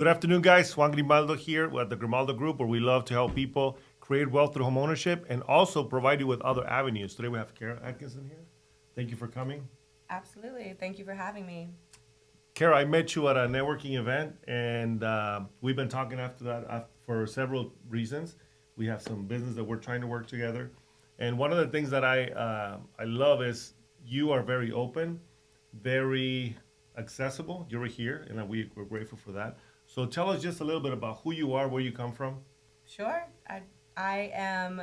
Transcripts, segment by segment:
Good afternoon, guys. Juan Grimaldo here at the Grimaldo Group, where we love to help people create wealth through homeownership and also provide you with other avenues. Today we have Kara Atkinson here. Thank you for coming. Absolutely. Thank you for having me. Kara, I met you at a networking event, and we've been talking after that for several reasons. We have some business that we're trying to work together, and one of the things that I love is you are very open, very accessible. You're here, and we're grateful for that. So tell us just a little bit about who you are, where you come from. Sure. I am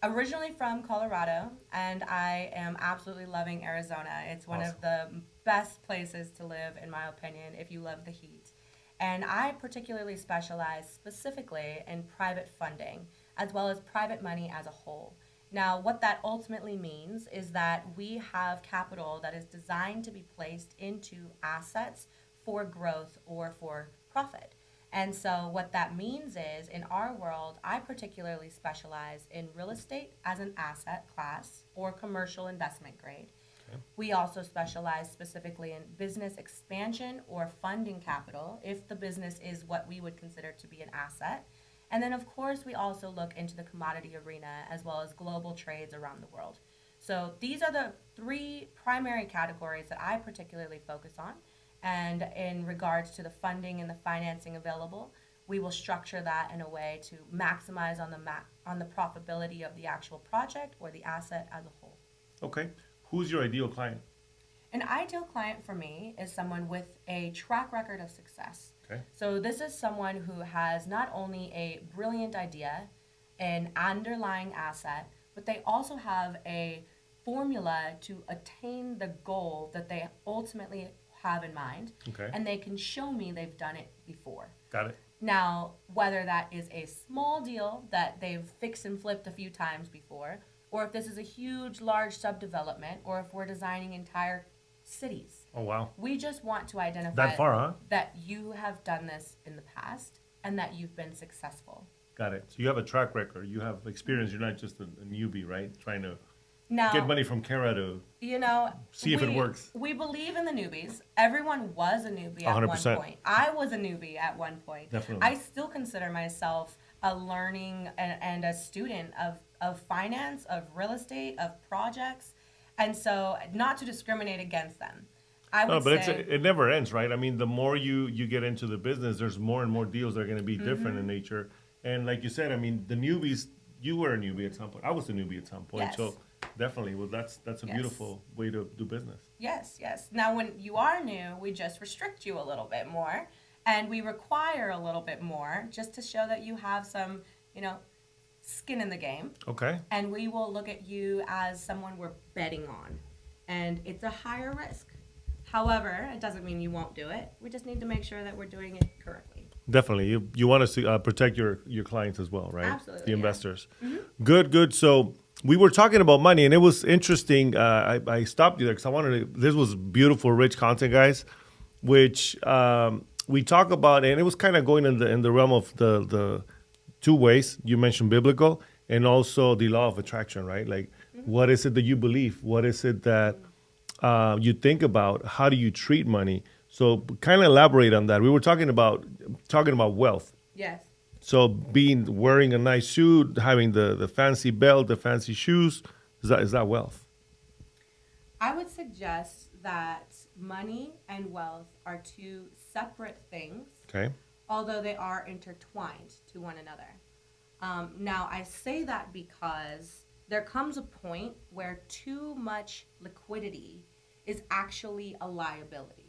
originally from Colorado, and I am absolutely loving Arizona. It's one Awesome. of the best places to live, in my opinion, if you love the heat. And I particularly specialize specifically in private funding, as well as private money as a whole. Now, what that ultimately means is that we have capital that is designed to be placed into assets for growth or for profit. And so, what that means is, in our world, I particularly specialize in real estate as an asset class or commercial investment grade. Okay. We also specialize specifically in business expansion or funding capital if the business is what we would consider to be an asset. And then, of course, we also look into the commodity arena as well as global trades around the world. So, these are the three primary categories that I particularly focus on. And in regards to the funding and the financing available, we will structure that in a way to maximize on the profitability of the actual project or the asset as a whole. Okay. Who's your ideal client? An ideal client for me is someone with a track record of success. Okay. So this is someone who has not only a brilliant idea, an underlying asset, but they also have a formula to attain the goal that they ultimately have in mind, Okay. and they can show me they've done it before. Got it. Now, whether that is a small deal that they've fixed and flipped a few times before, or if this is a huge, large subdevelopment, or if we're designing entire cities, Oh, wow. we just want to identify That far, huh? that you have done this in the past and that you've been successful. Got it. So you have a track record. You have experience. You're not just a newbie, right? Trying to Now, get money from Kara to you know, see if it works. We believe in the newbies. Everyone was a newbie at 100%. one point. I was a newbie at one point. Definitely. I still consider myself a learning and a student of finance, of real estate, of projects. And so, not to discriminate against them. I No, would but say, it never ends, right? I mean, the more you get into the business, there's more and more deals that are going to be different in nature. And like you said, I mean, the newbies, you were a newbie at some point. I was a newbie at some point. Yes. So definitely, well, that's a Yes. beautiful way to do business. yes, yes. Now, when you are new, we just restrict you a little bit more, and we require a little bit more just to show that you have some, skin in the game. Okay. And we will look at you as someone we're betting on. And it's a higher risk. However, it doesn't mean you won't do it. We just need to make sure that we're doing it correctly. Definitely. You want us to protect your clients as well, right? Absolutely, The yeah. investors. Good, good. So we were talking about money, and it was interesting. I stopped you there because I wanted to. This was beautiful, rich content, guys, which we talk about, and it was kind of going in the realm of the two ways. You mentioned biblical and also the law of attraction, right? Like, what is it that you believe? What is it that you think about? How do you treat money? So kind of elaborate on that. We were talking about wealth. Yes. So wearing a nice suit, having the fancy belt, the fancy shoes, is that wealth? I would suggest that money and wealth are two separate things, Okay. although they are intertwined to one another. Now, I say that because there comes a point where too much liquidity is actually a liability.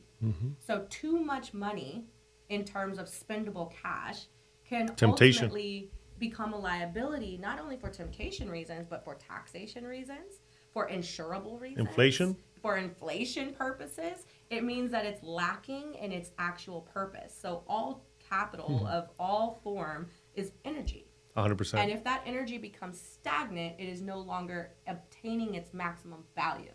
So, too much money in terms of spendable cash can Temptation. ultimately become a liability, not only for temptation reasons, but for taxation reasons, for insurable reasons, Inflation? for inflation purposes. It means that it's lacking in its actual purpose. So, all capital of all form is energy. 100%. And if that energy becomes stagnant, it is no longer obtaining its maximum value.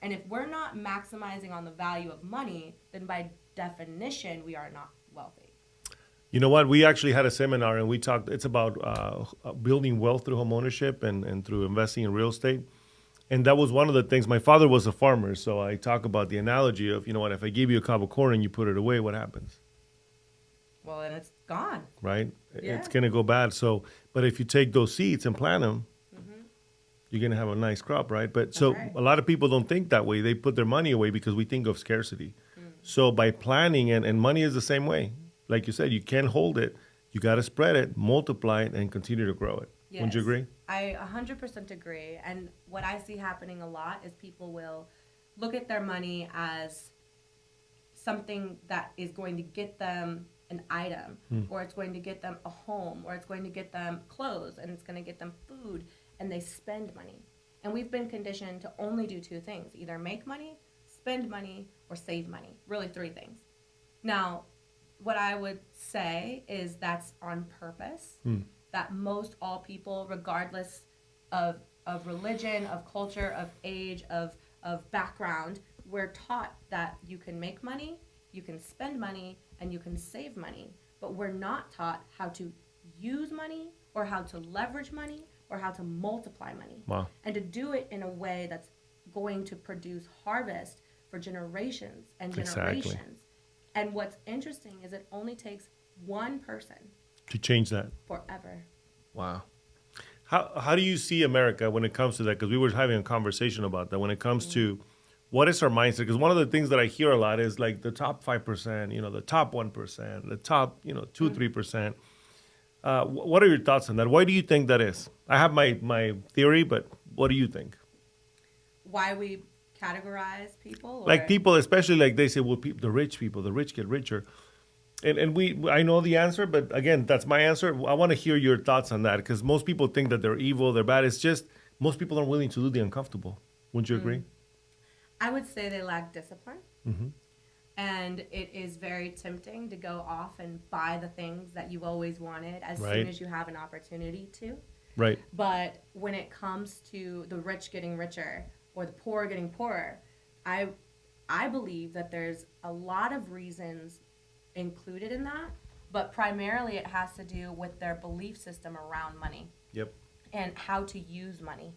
And if we're not maximizing on the value of money, then by definition, we are not wealthy. You know what? We actually had a seminar and we talked. It's about building wealth through homeownership and through investing in real estate. And that was one of the things. My father was a farmer, so I talk about the analogy of, you know what, if I give you a cob of corn and you put it away, what happens? Well, then it's gone. right? Yeah. It's going to go bad. So, but if you take those seeds and plant them, you're going to have a nice crop, right? But so right. a lot of people don't think that way. They put their money away because we think of scarcity. So by planning, and money is the same way. Like you said, you can't hold it. You got to spread it, multiply it, and continue to grow it. Wouldn't you Yes. agree? I 100% agree. And what I see happening a lot is people will look at their money as something that is going to get them an item, or it's going to get them a home, or it's going to get them clothes, and it's going to get them food, and they spend money. And we've been conditioned to only do two things: either make money, spend money, or save money. Really, three things. Now, what I would say is that's on purpose. That most all people, regardless of religion, of culture, of age, of background, we're taught that you can make money, you can spend money, and you can save money. But we're not taught how to use money, or how to leverage money, or how to multiply money. Wow. And to do it in a way that's going to produce harvest for generations and generations. Exactly. And what's interesting is it only takes one person To change that. forever. Wow. How do you see America when it comes to that? Because we were having a conversation about that. When it comes to what is our mindset? Because one of the things that I hear a lot is like the top 5%, the top 1%, the top, 2, 3%. What are your thoughts on that? Why do you think that is? I have my theory, but what do you think? Why we categorize people? Like or- people, especially like they say, well, the rich people, the rich get richer. And I know the answer, but again, that's my answer. I want to hear your thoughts on that because most people think that they're evil, they're bad. It's just most people aren't willing to do the uncomfortable. Wouldn't you agree? I would say they lack discipline. And it is very tempting to go off and buy the things that you've always wanted as Right. soon as you have an opportunity to. Right. But when it comes to the rich getting richer or the poor getting poorer, I believe that there's a lot of reasons included in that, but primarily it has to do with their belief system around money Yep. and how to use money.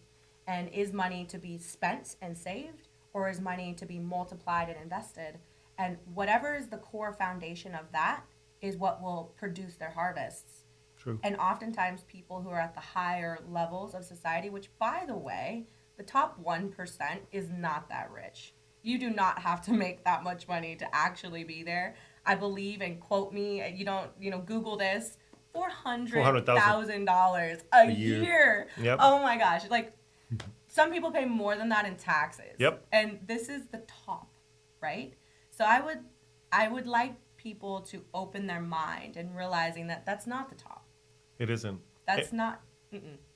And is money to be spent and saved, or is money to be multiplied and invested? And whatever is the core foundation of that is what will produce their harvests. True. And oftentimes people who are at the higher levels of society, which by the way, the top 1% is not that rich. You do not have to make that much money to actually be there. I believe, and quote me, you don't, Google this, $400,000 a year. Yep. Oh my gosh. Like, some people pay more than that in taxes. Yep. And this is the top, right? So I would like people to open their mind and realizing that that's not the top. It isn't. That's not.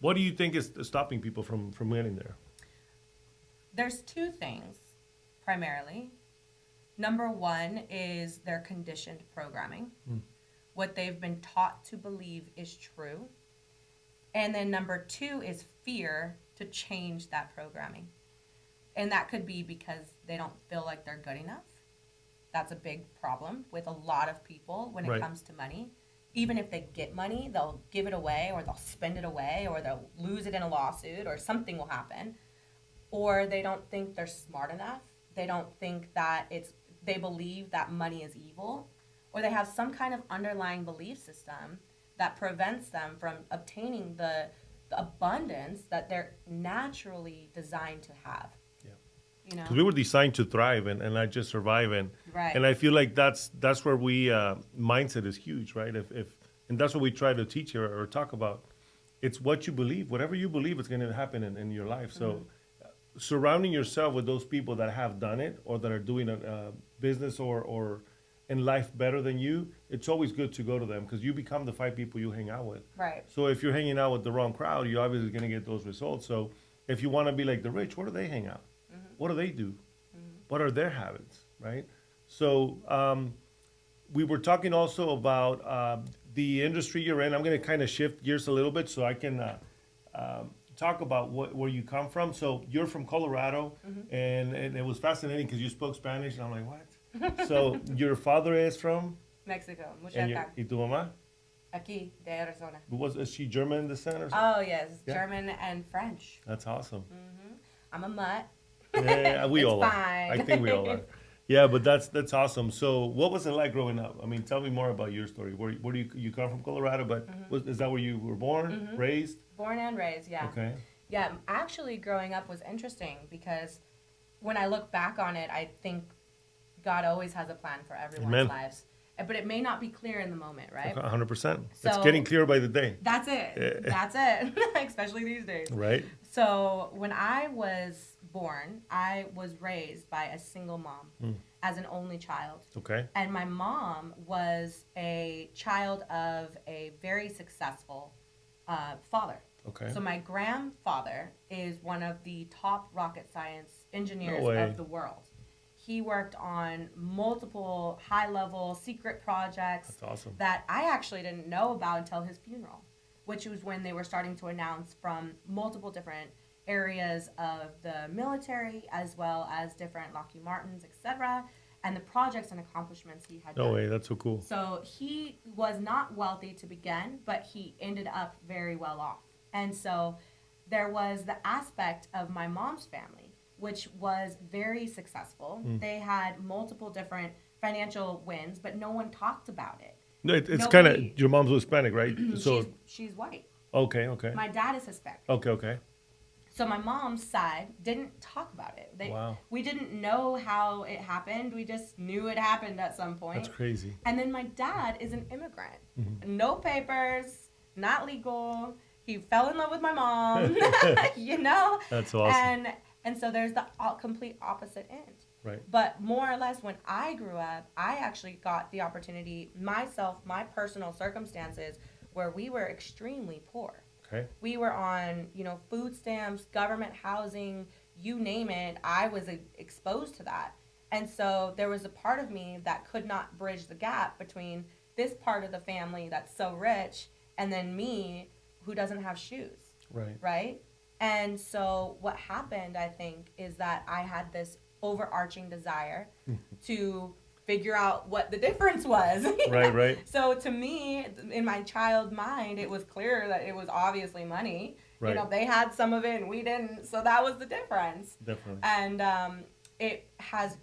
What do you think is stopping people from getting there? There's two things, primarily. Number one is their conditioned programming. What they've been taught to believe is true. And then number two is fear to change that programming. And that could be because they don't feel like they're good enough. That's a big problem with a lot of people when it Right. comes to money. Even if they get money, they'll give it away, or they'll spend it away, or they'll lose it in a lawsuit, or something will happen. Or they don't think they're smart enough. They don't think that they believe that money is evil, or they have some kind of underlying belief system that prevents them from obtaining the abundance that they're naturally designed to have. Because we were designed to thrive and not just survive, and Right. and I feel like that's where we mindset is huge, right? If and that's what we try to teach here or talk about. It's what you believe. Whatever you believe is going to happen in your life. So surrounding yourself with those people that have done it or that are doing a business or in life better than you, it's always good to go to them because you become the 5 people you hang out with. Right. So if you're hanging out with the wrong crowd, you're obviously going to get those results. So if you want to be like the rich, where do they hang out? What do they do? What are their habits, right? So we were talking also about the industry you're in. I'm going to kind of shift gears a little bit so I can talk about where you come from. So you're from Colorado, and it was fascinating because you spoke Spanish, and I'm like, what? So your father is from? Mexico. And Michoacán. ¿Y tu mamá? Aquí, de Arizona. Is she German descent or something? Oh, yes. Yeah. German and French. That's awesome. I'm a mutt. Yeah, we It's all are. fine. I think we all are. Yeah, but that's awesome. So, what was it like growing up? I mean, tell me more about your story. Where do you come from, Colorado? But is that where you were born, raised? Born and raised, yeah. Okay. Yeah, actually, growing up was interesting because when I look back on it, I think God always has a plan for everyone's Amen. lives. But it may not be clear in the moment, right? 100%. It's So- getting clearer by the day. That's it. Yeah. That's it. Especially these days. Right. So when I was born, I was raised by a single mom as an only child. Okay. And my mom was a child of a very successful father. Okay. So my grandfather is one of the top rocket science engineers No way. of the world. He worked on multiple high-level secret projects That's awesome. that I actually didn't know about until his funeral, which was when they were starting to announce from multiple different areas of the military as well as different Lockheed Martins, etc., and the projects and accomplishments he had No done. way. That's so cool. So he was not wealthy to begin, but he ended up very well off. And so there was the aspect of my mom's family, which was very successful. They had multiple different financial wins, but no one talked about it. No, it's kind of Nobody- your mom's Hispanic, right? So she's white. okay. My dad is Hispanic. Okay. So my mom's side didn't talk about it. Wow. We didn't know how it happened. We just knew it happened at some point. That's crazy. And then my dad is an immigrant. No papers, not legal. He fell in love with my mom, you know? That's awesome. And so there's the complete opposite end. Right. But more or less, when I grew up, I actually got the opportunity, myself, my personal circumstances, where we were extremely poor. Okay. We were on, food stamps, government housing, you name it. I was exposed to that. And so there was a part of me that could not bridge the gap between this part of the family that's so rich and then me who doesn't have shoes, Right. right? And so what happened, I think, is that I had this overarching desire to figure out what the difference was. Right. So to me, in my child mind, it was clear that it was obviously money. Right. They had some of it and we didn't, so that was the difference. Definitely. And it has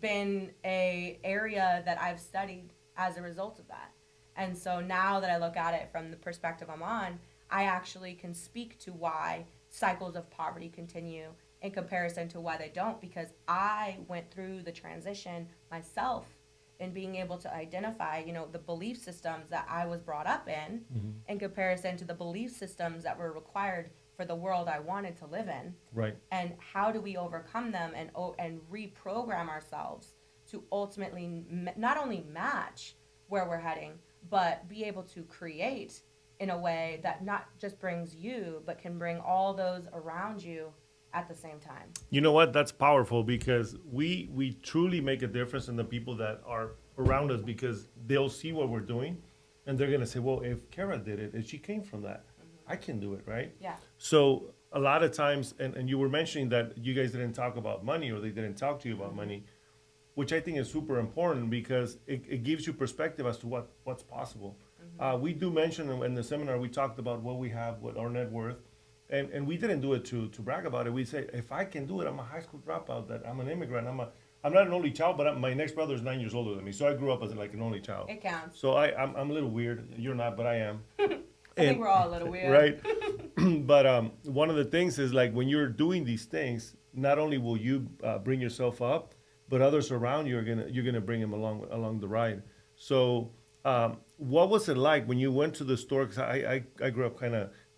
been a area that I've studied as a result of that. And so now that I look at it from the perspective I'm on, I actually can speak to why cycles of poverty continue in comparison to why they don't, because I went through the transition myself in being able to identify, the belief systems that I was brought up in comparison to the belief systems that were required for the world I wanted to live in. Right. And how do we overcome them and reprogram ourselves to ultimately not only match where we're heading, but be able to create in a way that not just brings you, but can bring all those around you at the same time. You know what? That's powerful because we truly make a difference in the people that are around us because they'll see what we're doing and they're going to say, well, if Kara did it, if she came from that, I can do it, right? Yeah. So a lot of times, and you were mentioning that you guys didn't talk about money or they didn't talk to you about money, which I think is super important because it gives you perspective as to what's possible. We do mention in the seminar, we talked about what we have, what our net worth, and we didn't do it to brag about it. We say, if I can do it, I'm a high school dropout, that I'm an immigrant, I'm not an only child, but my next brother is 9 years older than me, so I grew up as like an only child. It counts. So I'm a little weird. You're not, but I am. I think we're all a little weird. Right. But one of the things is like when you're doing these things, not only will you bring yourself up, but others around you you're gonna bring them along the ride. So what was it like when you went to the store? Because I grew up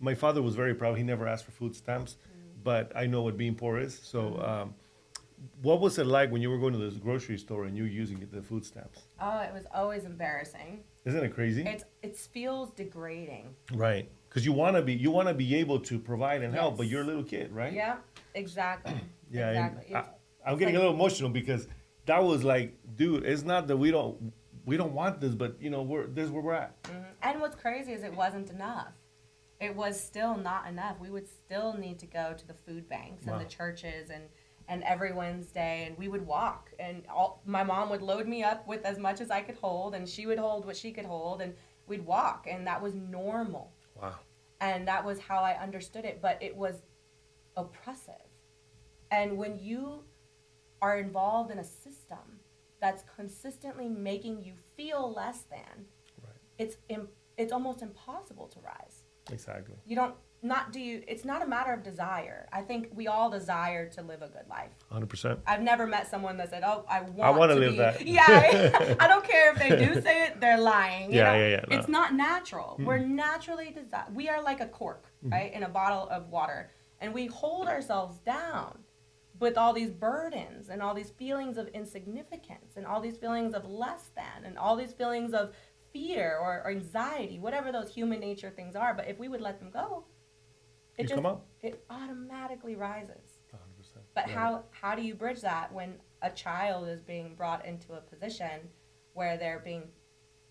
my father was very proud. He never asked for food stamps, but I know what being poor is. So what was it like when you were going to this grocery store and you were using the food stamps? Oh, it was always embarrassing. Isn't it crazy? It feels degrading. Right. Because you want to be able to provide and help, Yes. but you're a little kid, right? Yeah, exactly. Yeah. and Exactly. I'm getting a little emotional because that was like, dude, it's not that we don't want this, but this is where we're at. And what's crazy is it wasn't enough. It was still not enough. We would still need to go to the food banks and Wow. the churches and every Wednesday, and we would walk. And my mom would load me up with as much as I could hold, and she would hold what she could hold, and we'd walk. And that was normal. Wow. And that was how I understood it. But it was oppressive. And when you are involved in a system that's consistently making you feel less than, Right. it's almost impossible to rise. Exactly. You don't not do you it's not a matter of desire. I think we all desire to live a good life. 100%. I've never met someone that said, "Oh, I I want to to live be." that. Yeah, I don't care if they do say it; they're lying. You Yeah, know? yeah. No. It's not natural. We're naturally designed. We are like a cork, right, in a bottle of water, and we hold ourselves down with all these burdens and all these feelings of insignificance and all these feelings of less than and all these feelings of fear or anxiety, whatever those human nature things are. But if we would let them go, it automatically rises. 100%. But Right. how do you bridge that when a child is being brought into a position where they're being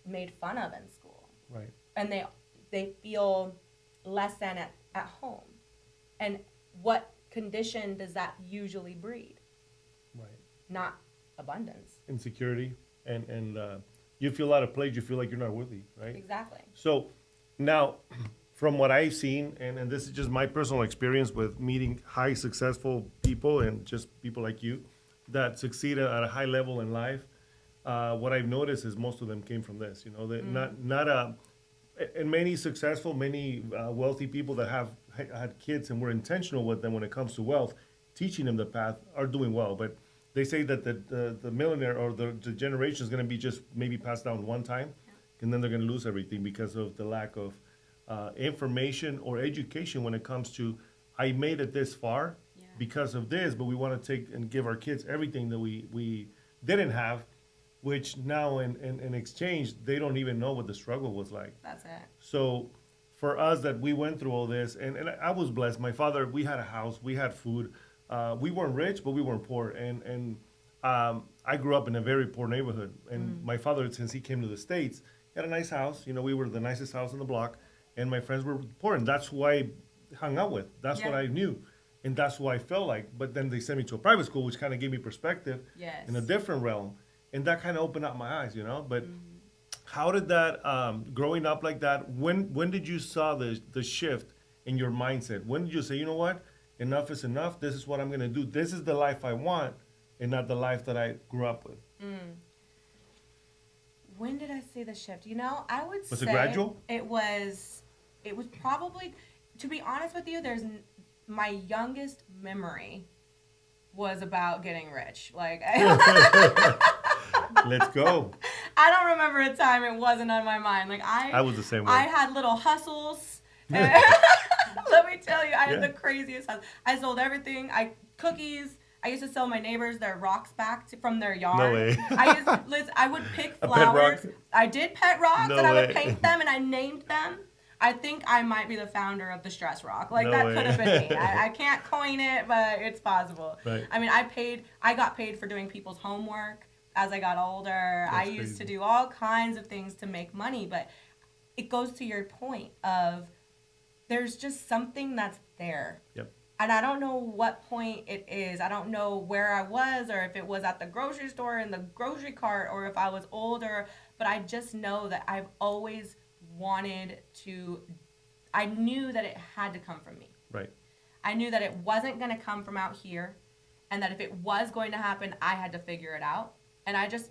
made fun of in school Right. and they feel less than at home? And what condition does that usually breed? Right. Not abundance. Insecurity and you feel out of place. You feel like you're not worthy, right? Exactly. So now, from what I've seen, and this is just my personal experience with meeting high successful people and just people like you that succeed at a high level in life, what I've noticed is most of them came from this. You know, that and many successful, many wealthy people that have had kids and were intentional with them when it comes to wealth, teaching them the path, are doing well. But they say that the millionaire or the generation is going to be just maybe passed down one time, and then they're going to lose everything because of the lack of information or education when it comes to, I made it this far because of this, but we want to take and give our kids everything that we didn't have, which now in exchange, they don't even know what the struggle was like. That's it. So for us that we went through all this, and I was blessed. My father, we had a house, we had food. We weren't rich, but we weren't poor. And I grew up in a very poor neighborhood. And my father, since he came to the States, he had a nice house. You know, we were the nicest house in the block. And my friends were poor. And that's who I hung out with. That's what I knew. And that's who I felt like. But then they sent me to a private school, which kind of gave me perspective in a different realm. And that kind of opened up my eyes, you know. But how did that, growing up like that, when did you saw the shift in your mindset? When did you say, you know what? Enough is enough. This is what I'm going to do. This is the life I want and not the life that I grew up with. When did I see the shift? You know, I would say... Was it gradual? It was probably, to be honest with you, my youngest memory was about getting rich. Like, Let's go. I don't remember a time it wasn't on my mind. Like, I was the same way. I had little hustles. Let me tell you, I had the craziest hustles. I sold everything. Cookies. I used to sell my neighbors their rocks back from their yard. No way. I would pick A flowers. pet rock? I did pet rocks, No and I would way. paint them, and I named them. I think I might be the founder of the stress rock. Like, No that way. could have been me. I can't coin it, but it's possible. Right. I mean, I got paid for doing people's homework as I got older. That's I used crazy. to do all kinds of things to make money, but it goes to your point of there's just something that's there. Yep. And I don't know what point it is. I don't know where I was or if it was at the grocery store in the grocery cart or if I was older, but I just know that I've always wanted to, I knew that it had to come from me. Right. I knew that it wasn't going to come from out here and that if it was going to happen, I had to figure it out. And I just...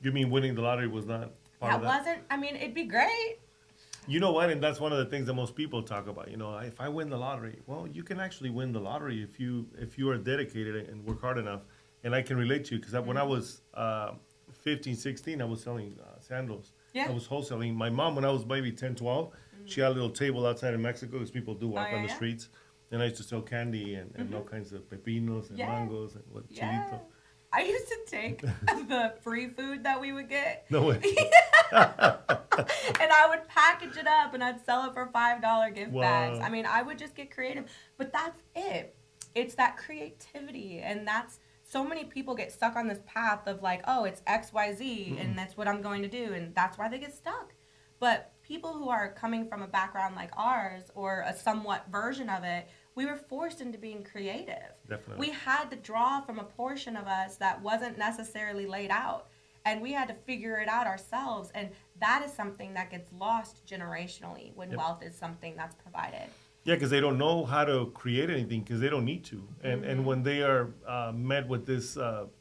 You mean winning the lottery was not part of that? wasn't, I mean, it'd be great. You know what? And that's one of the things that most people talk about. You know, if I win the lottery, well, you can actually win the lottery if you are dedicated and work hard enough. And I can relate to you because when I was 15, 16, I was selling sandals. Yeah. I was wholesaling. My mom, when I was maybe 10, 12, she had a little table outside in Mexico because people do walk on the streets. And I used to sell candy and all kinds of pepinos and mangoes and what chilito. I used to take the free food that we would get. No way. And I would package it up and I'd sell it for $5 gift bags. I mean, I would just get creative. But that's it. It's that creativity. And that's, so many people get stuck on this path of like, oh, it's XYZ and that's what I'm going to do. And that's why they get stuck. But people who are coming from a background like ours or a somewhat version of it, we were forced into being creative. Definitely. We had to draw from a portion of us that wasn't necessarily laid out. And we had to figure it out ourselves. And that is something that gets lost generationally when wealth is something that's provided. Yeah, because they don't know how to create anything because they don't need to. And when they are met with this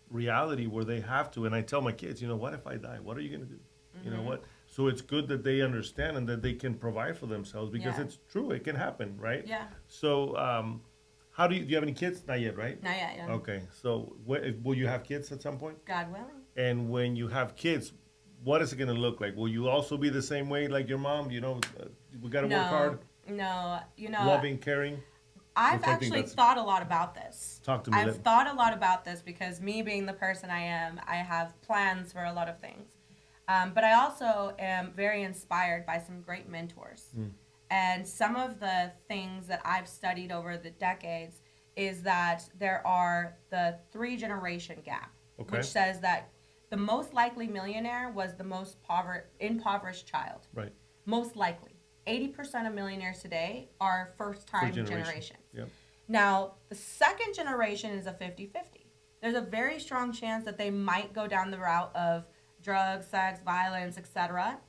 reality where they have to. And I tell my kids, you know, what if I die? What are you going to do? You know what? So it's good that they understand and that they can provide for themselves because Yeah. it's true. It can happen, right? Yeah. So, how do you have any kids? Not yet, right? Not yet, yeah. Okay. So, will you have kids at some point? God willing. And when you have kids, what is it going to look like? Will you also be the same way like your mom? You know, we got to work hard, No, you know, loving, caring. I've Which I think actually that's- thought a lot about this. Talk to me. I've thought a lot about this because me being the person I am, I have plans for a lot of things. But I also am very inspired by some great mentors. And some of the things that I've studied over the decades is that there are the 3-generation gap, Okay. which says that the most likely millionaire was the most impoverished child. Right. Most likely. 80% of millionaires today are first-time generations. Yep. Now, the second generation is a 50-50. There's a very strong chance that they might go down the route of drugs, sex, violence, etc.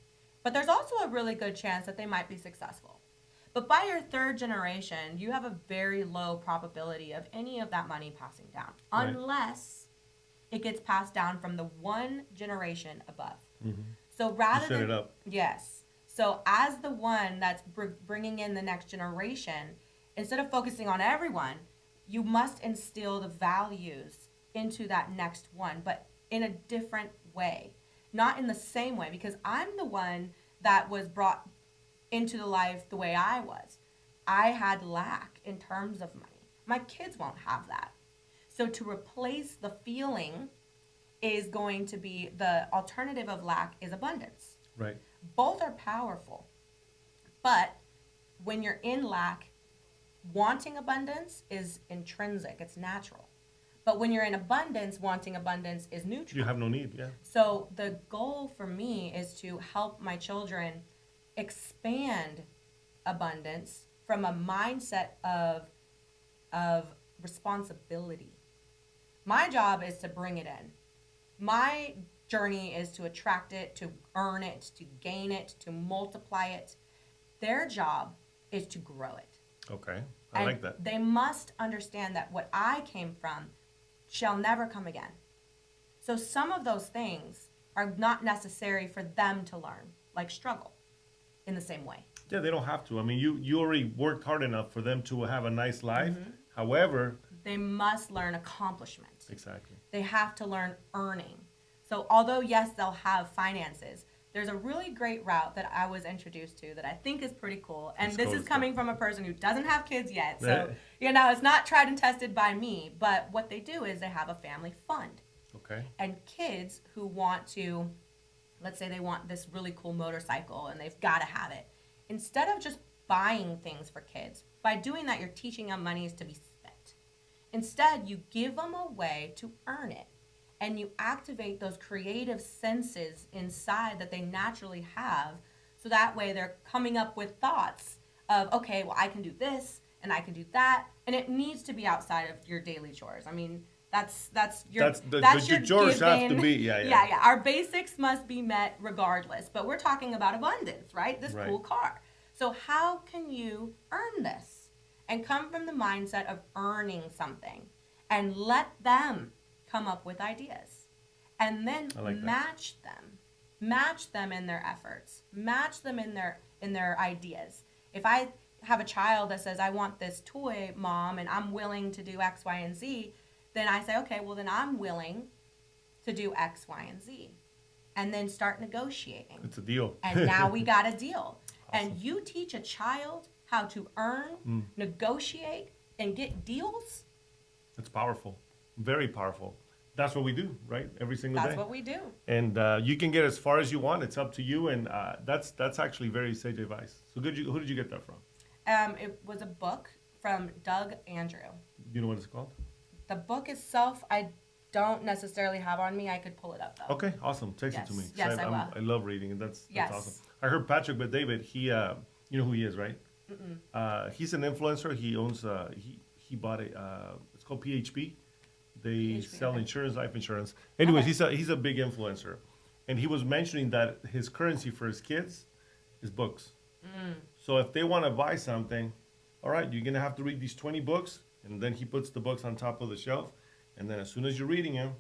But there's also a really good chance that they might be successful. But by your third generation, you have a very low probability of any of that money passing down, Right. unless it gets passed down from the one generation above. Mm-hmm. So rather set than it up. yes, so as the one that's bringing in the next generation, instead of focusing on everyone, you must instill the values into that next one, but in a different way, not in the same way, because I'm the one that was brought into the life the way I was. I had lack in terms of money. My kids won't have that. So to replace the feeling is going to be the alternative of lack is abundance. Right. Both are powerful. But when you're in lack, wanting abundance is intrinsic, it's natural. But when you're in abundance, wanting abundance is neutral. You have no need. Yeah. So the goal for me is to help my children expand abundance from a mindset of responsibility. My job is to bring it in. My journey is to attract it, to earn it, to gain it, to multiply it. Their job is to grow it. Okay. I And like that. they must understand that what I came from shall never come again. So some of those things are not necessary for them to learn, like struggle, in the same way. Yeah, they don't have to. I mean, you already worked hard enough for them to have a nice life. Mm-hmm. However, They must learn accomplishment. exactly. They have to learn earning. So although, yes, they'll have finances, there's a really great route that I was introduced to that I think is pretty cool. And Let's this go, is let's coming from a person who doesn't have kids yet. So, Right. you know, it's not tried and tested by me. But what they do is they have a family fund. Okay. And kids who want to, let's say they want this really cool motorcycle and they've got to have it. Instead of just buying things for kids, by doing that, you're teaching them money is to be spent. Instead, you give them a way to earn it. And you activate those creative senses inside that they naturally have. So that way they're coming up with thoughts of, okay, well, I can do this and I can do that. And it needs to be outside of your daily chores. I mean, that's your chores have to given- be, yeah. Our basics must be met regardless. But we're talking about abundance, right? This Right. cool car. So how can you earn this? And come from the mindset of earning something. And let them come up with ideas. And then I like that. match them. Match them in their efforts. Match them in their ideas. If I have a child that says, I want this toy, Mom, and I'm willing to do X, Y, and Z, then I say, okay, well, then I'm willing to do X, Y, and Z. And then start negotiating. It's a deal. And now we got a deal. Awesome. And you teach a child how to earn, negotiate, and get deals. It's powerful. Very powerful. That's what we do, right? Every single day. That's what we do. And you can get as far as you want. It's up to you. And that's actually very sage advice. So who did you get that from? It was a book from Doug Andrew. Do you know what it's called? The book itself, I don't necessarily have on me. I could pull it up though. Okay, awesome. Text it to Yes. me. Yes, I will. I love reading, and that's Yes. awesome. I heard Patrick Bet David. He, you know who he is, right? He's an influencer. He owns. He bought a. It's called PHP. They PHP, sell okay. insurance, life insurance. Anyways, Okay. he's a big influencer, and he was mentioning that his currency for his kids is books. So if they want to buy something, all right, you're gonna have to read these 20 books, and then he puts the books on top of the shelf, and then as soon as you're reading them,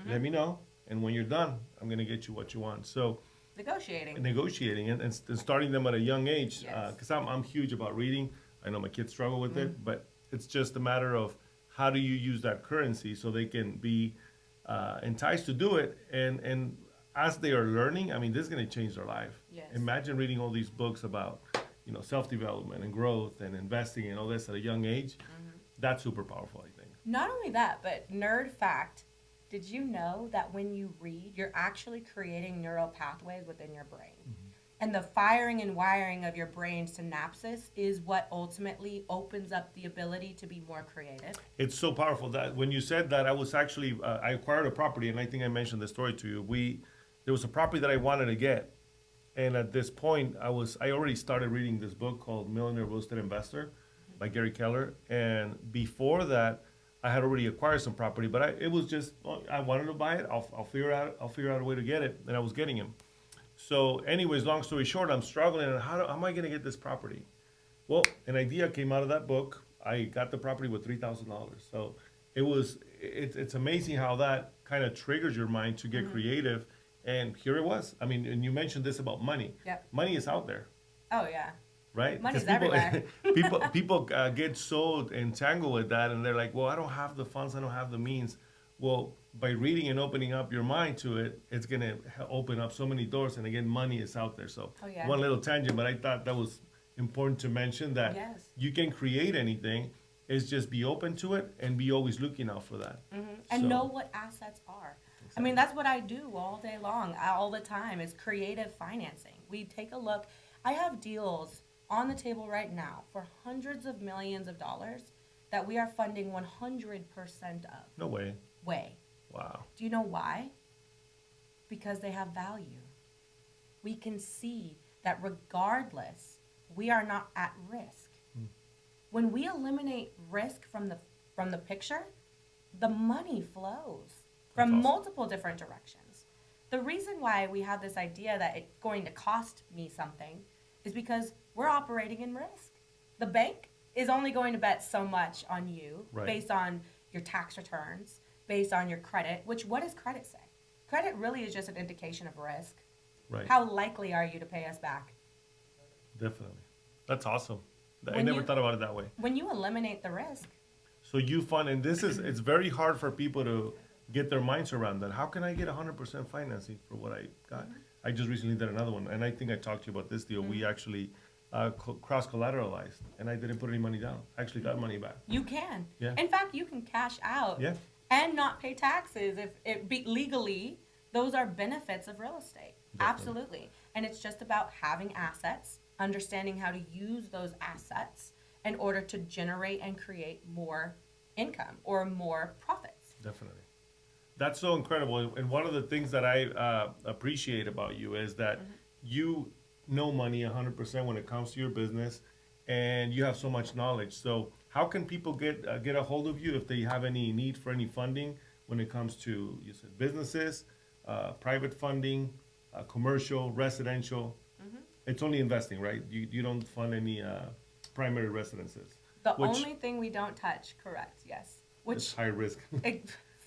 Let me know, and when you're done, I'm gonna get you what you want. So Negotiating. and starting them at a young age, Yes. because I'm huge about reading. I know my kids struggle with it, but it's just a matter of how do you use that currency so they can be enticed to do it, and as they are learning, I mean, this is going to change their life. Yes. Imagine reading all these books about, self development and growth and investing and all this at a young age. That's super powerful, I think. Not only that, but nerd fact, did you know that when you read, you're actually creating neural pathways within your brain? And the firing and wiring of your brain synapses is what ultimately opens up the ability to be more creative. It's so powerful that when you said that, I was actually I acquired a property, and I think I mentioned the story to you. There was a property that I wanted to get, and at this point, I already started reading this book called Millionaire Real Estate Investor by Gary Keller, and before that, I had already acquired some property, but it was just I wanted to buy it. I'll figure out a way to get it, and I was getting him. So, anyways, long story short, I'm struggling, and how am I going to get this property? Well, an idea came out of that book. I got the property with $3,000. So it's amazing how that kind of triggers your mind to get creative. And here it was. I mean, and you mentioned this about money. Yep. Money is out there, Oh, yeah. right? Money's 'Cause people, everywhere. people get so entangled with that, and they're like, well, I don't have the funds, I don't have the means. Well, by reading and opening up your mind to it, it's going to open up so many doors. And again, money is out there. So Oh, yeah. one little tangent, but I thought that was important to mention that Yes. you can create anything. It's just be open to it and be always looking out for that. And So- know what assets are. I mean, that's what I do all day long, all the time, is creative financing. We take a look. I have deals on the table right now for hundreds of millions of dollars that we are funding 100% of. No way. Wow. Do you know why? Because they have value. We can see that regardless, we are not at risk. When we eliminate risk from the picture, the money flows from awesome. multiple different directions. The reason why we have this idea that it's going to cost me something is because we're operating in risk. The bank is only going to bet so much on you Right. based on your tax returns, based on your credit, which what does credit say? Credit really is just an indication of risk. Right. How likely are you to pay us back? Definitely. That's awesome. I When never you- thought about it that way. When you eliminate the risk, So you fund, and it's very hard for people to get their minds around that. How can I get 100% financing for what I got? I just recently did another one, and I think I talked to you about this deal. We actually cross-collateralized, and I didn't put any money down. I actually got money back. you can. Yeah. In fact, you can cash out Yeah. and not pay taxes if it be legally. Those are benefits of real estate. Definitely. Absolutely. And it's just about having assets, understanding how to use those assets in order to generate and create more income or more profits. Definitely. That's so incredible. And one of the things that I appreciate about you is that you know money 100% when it comes to your business, and you have so much knowledge. So how can people get a hold of you if they have any need for any funding when it comes to, you said, businesses, private funding, commercial, residential? It's only investing, right? You don't fund any primary residences. The Which- only thing we don't touch, correct, yes. Which It's high risk.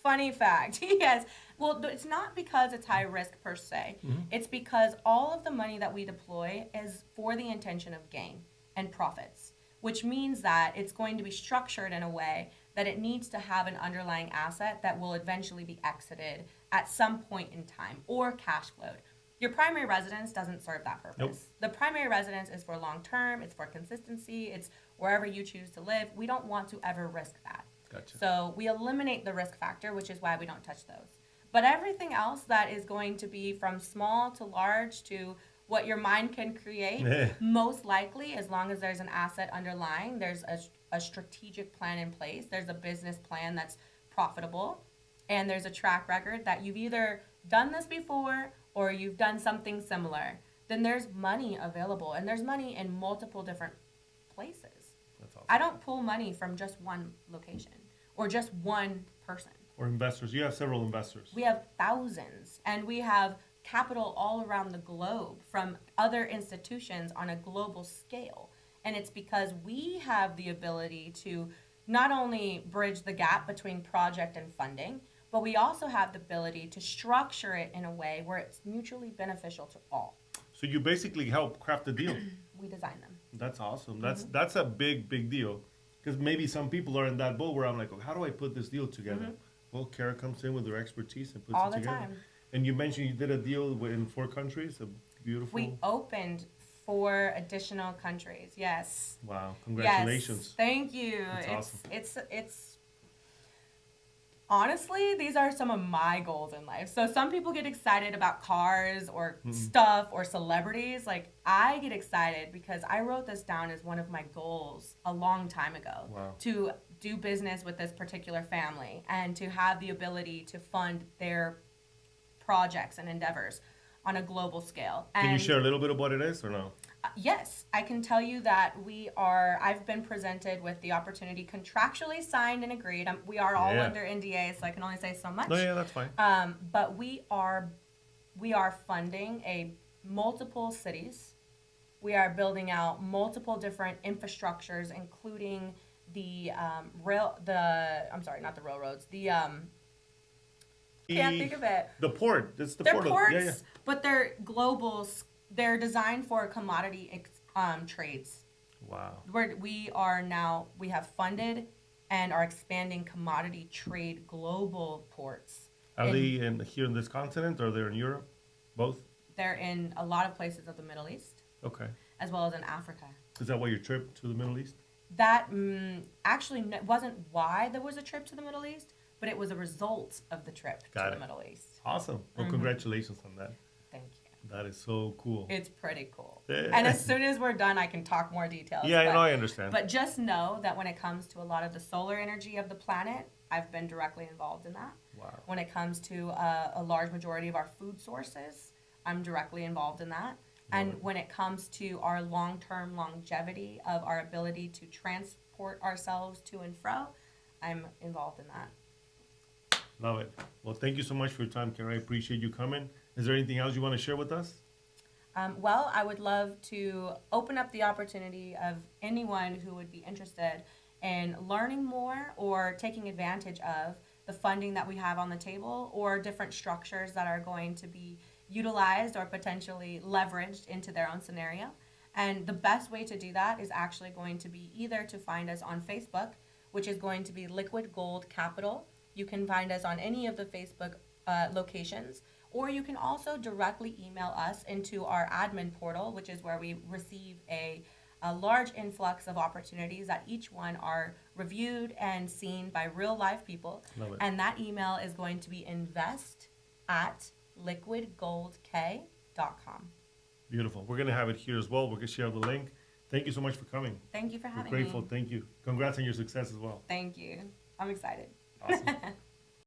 Funny fact, yes. Well, it's not because it's high risk per se. It's because all of the money that we deploy is for the intention of gain and profits, which means that it's going to be structured in a way that it needs to have an underlying asset that will eventually be exited at some point in time or cash flowed. Your primary residence doesn't serve that purpose. Nope. The primary residence is for long term, it's for consistency, it's wherever you choose to live. We don't want to ever risk that. Gotcha. So we eliminate the risk factor, which is why we don't touch those. But everything else that is going to be from small to large to what your mind can create, most likely, as long as there's an asset underlying, there's a strategic plan in place, there's a business plan that's profitable, and there's a track record that you've either done this before or you've done something similar, then there's money available. And there's money in multiple different places. That's awesome. I don't pull money from just one location or just one person. Or investors. You have several investors. We have thousands, and we have capital all around the globe from other institutions on a global scale. And it's because we have the ability to not only bridge the gap between project and funding, but we also have the ability to structure it in a way where it's mutually beneficial to all. So you basically help craft the deal. We design them. That's awesome. That's a big deal. Because maybe some people are in that boat where I'm like, oh, how do I put this deal together? Well, Kara comes in with her expertise and puts All it the together. time. And you mentioned you did a deal in 4 countries. A beautiful. We opened 4 additional countries. Yes. Wow! Congratulations. Yes. Thank you. That's awesome. It's honestly, these are some of my goals in life. So some people get excited about cars or stuff or celebrities. Like I get excited because I wrote this down as one of my goals a long time ago. Wow. To do business with this particular family and to have the ability to fund their projects and endeavors on a global scale. Can you And share a little bit of what it is or no? yes, I can tell you that I've been presented with the opportunity, contractually signed and agreed. We are all Yeah. under NDA, so I can only say so much. No, yeah, that's fine. But we are funding multiple cities. We are building out multiple different infrastructures, including the not the railroads. Can't think of it. The port. It's the They're port. ports, Yeah, yeah. but they're global. They're designed for commodity trades. Wow. We have funded and are expanding commodity trade global ports. Are they here in this continent or they're in Europe? Both? They're in a lot of places of the Middle East, Okay. as well as in Africa. Is that why your trip to the Middle East? That actually wasn't why there was a trip to the Middle East, but it was a result of the trip to the Middle East. Awesome. Well, congratulations on that. Thank you. That is so cool. It's pretty cool. Yeah. And as soon as we're done, I can talk more details. Yeah, I know, I understand. But just know that when it comes to a lot of the solar energy of the planet, I've been directly involved in that. Wow. When it comes to a large majority of our food sources, I'm directly involved in that. And when it comes to our long-term longevity of our ability to transport ourselves to and fro, I'm involved in that. Love it. Well, thank you so much for your time, Kara. I appreciate you coming. Is there anything else you want to share with us? Well, I would love to open up the opportunity of anyone who would be interested in learning more or taking advantage of the funding that we have on the table or different structures that are going to be utilized or potentially leveraged into their own scenario. And the best way to do that is actually going to be either to find us on Facebook, which is going to be Liquid Gold Capital. You can find us on any of the Facebook locations, or you can also directly email us into our admin portal, which is where we receive a large influx of opportunities that each one are reviewed and seen by real live people. Love it. And that email is going to be invest@liquidgoldk.com. Beautiful. We're going to have it here as well. We're going to share the link. Thank you so much for coming. Thank you for We're having grateful. me. Thank you. Congrats on your success as well. Thank you. I'm excited. Awesome.